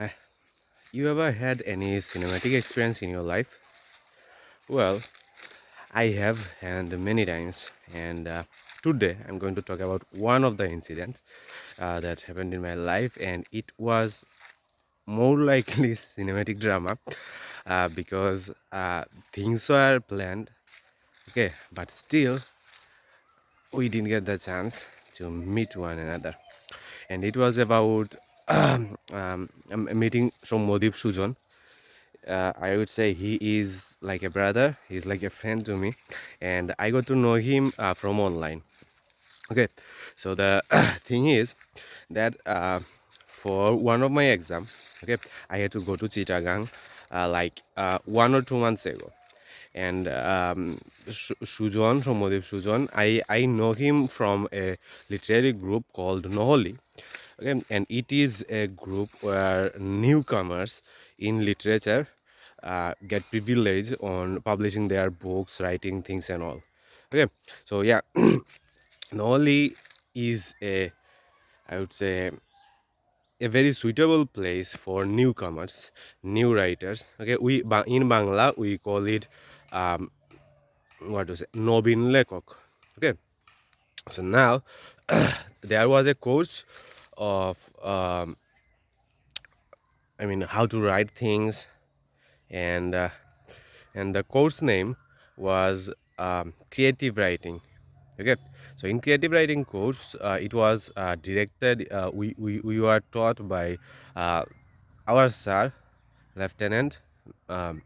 Uh, You ever had any cinematic experience in your life? Well, I have, and many times. And today I'm going to talk about one of the incidents that happened in my life, and it was more likely cinematic drama because things were planned, okay, but still we didn't get the chance to meet one another. And it was about a meeting from Modip Sujon. I would say he is like a brother. He's like a friend to me, and I got to know him from online. Okay, so the thing is that for one of my exam, okay, I had to go to Chittagong 1 or 2 months ago, and Sujon from Modip Sujon, I know him from a literary group called Noholi. Okay, and it is a group where newcomers in literature get privilege on publishing their books, writing things, and all. Okay, so yeah, Noli is a, I would say, a very suitable place for newcomers, new writers. Okay, in Bangla we call it what to say, Nobin Lekok. Okay, so now there was a course of I mean how to write things, and the course name was creative writing. Okay, so in creative writing course it was directed we were taught by uh, our sir, lieutenant um,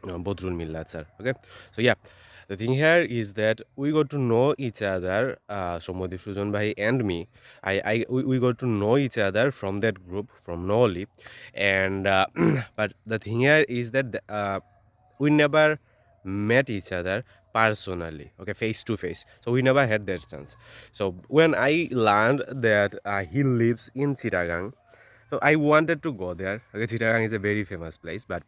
Bodrul Millat sir. Okay, so yeah, the thing here is that we got to know each other, Somodip Sujan Bhai and me. We got to know each other from that group from Noli, and but the thing here is that we never met each other personally, okay, face to face. So we never had that chance. So when I learned that he lives in Chittagong, so I wanted to go there. Okay, Chittagong is a very famous place, but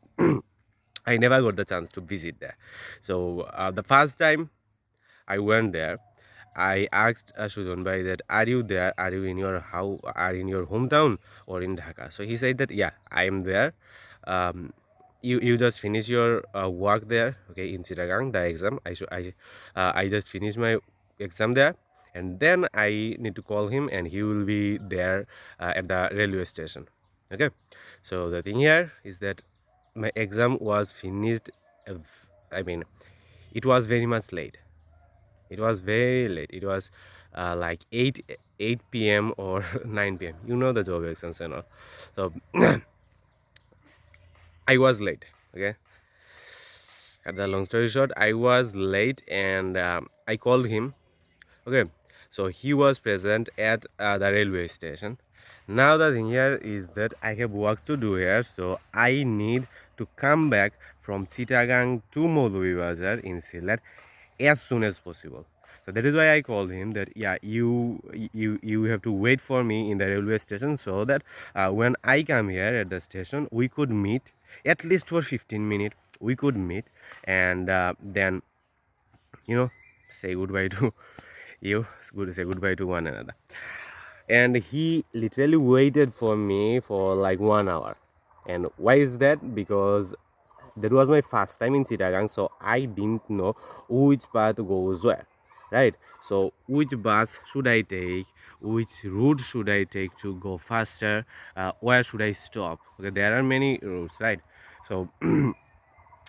I never got the chance to visit there. So the first time I went there, I asked Sujan Bhai that, are you there? Are you in your how? Are in your hometown or in Dhaka? So he said that, yeah, I am there. You just finish your work there, okay, in Chittagong, the exam. I just finished my exam there, and then I need to call him, and he will be there at the railway station. Okay, so the thing here is that my exam was finished. I mean, it was very much late. It was very late. It was like 8 p.m. or 9 p.m. You know the job exams and all. So I was late. Okay. At the long story short, I was late, and I called him. Okay. So he was present at the railway station. Now the thing here is that I have work to do here, so I need to come back from Chittagong to Moulvibazar in Sylhet as soon as possible. So that is why I called him that, yeah, you have to wait for me in the railway station, so that when I come here at the station we could meet at least for 15 minutes. We could meet, and then you know say goodbye to you. It's good to say goodbye to one another. And he literally waited for me for like 1 hour. And why is that? Because that was my first time in Chittagong, so I didn't know which path goes where, right? So which bus should I take? Which route should I take to go faster? Where should I stop? Okay, there are many routes, right? So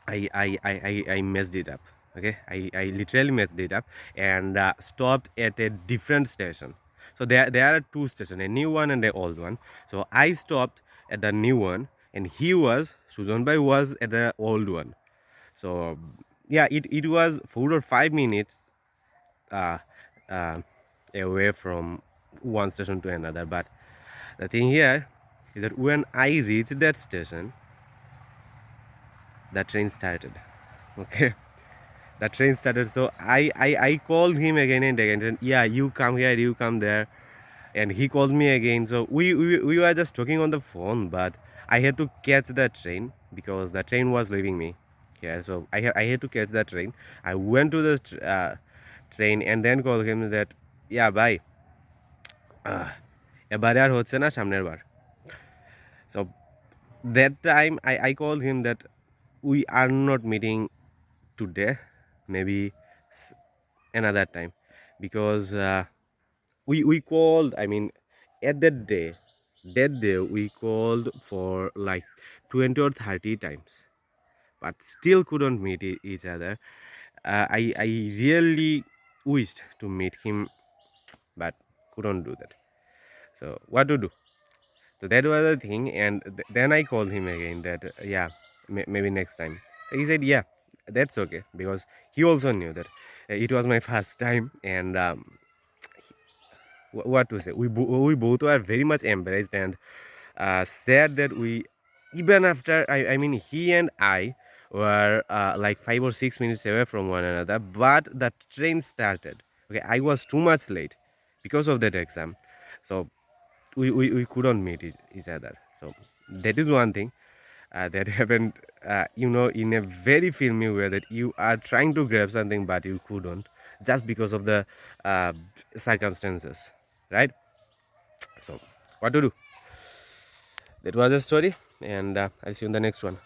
I messed it up. Okay, I literally messed it up, and stopped at a different station. So there are two stations, a new one and an old one. So I stopped at the new one, and Sujan Bhai was at the old one. So yeah, it was 4 or 5 minutes uh, uh, away from one station to another. But the thing here is that when I reached that station, the train started. Okay, the train started. So I called him again and again, and yeah, you come here, you come there, and he called me again. So we were just talking on the phone, but I had to catch the train because the train was leaving me here. So I had to catch the train. I went to the train and then called him that, yeah, bye, এবারে আর হচ্ছে না, সামনের বার. So that time I called him that we are not meeting today, maybe s- another time, because we called, I mean, at that day we called for like 20 or 30 times, but still couldn't meet each other. I really wished to meet him, but couldn't do that. So what to do? So that was the thing, and then I called him again that yeah, maybe next time. He said yeah, that's okay, because he also knew that it was my first time, and what to say, we both were very much embarrassed and sad that we, even after I mean he and I were like 5 or 6 minutes away from one another, but the train started. Okay, I was too much late because of that exam, so we couldn't meet each other. So that is one thing that happened, in a very filmy way, that you are trying to grab something but you couldn't, just because of the uh, circumstances, right? So what to do? That was the story, and I'll see you in the next one.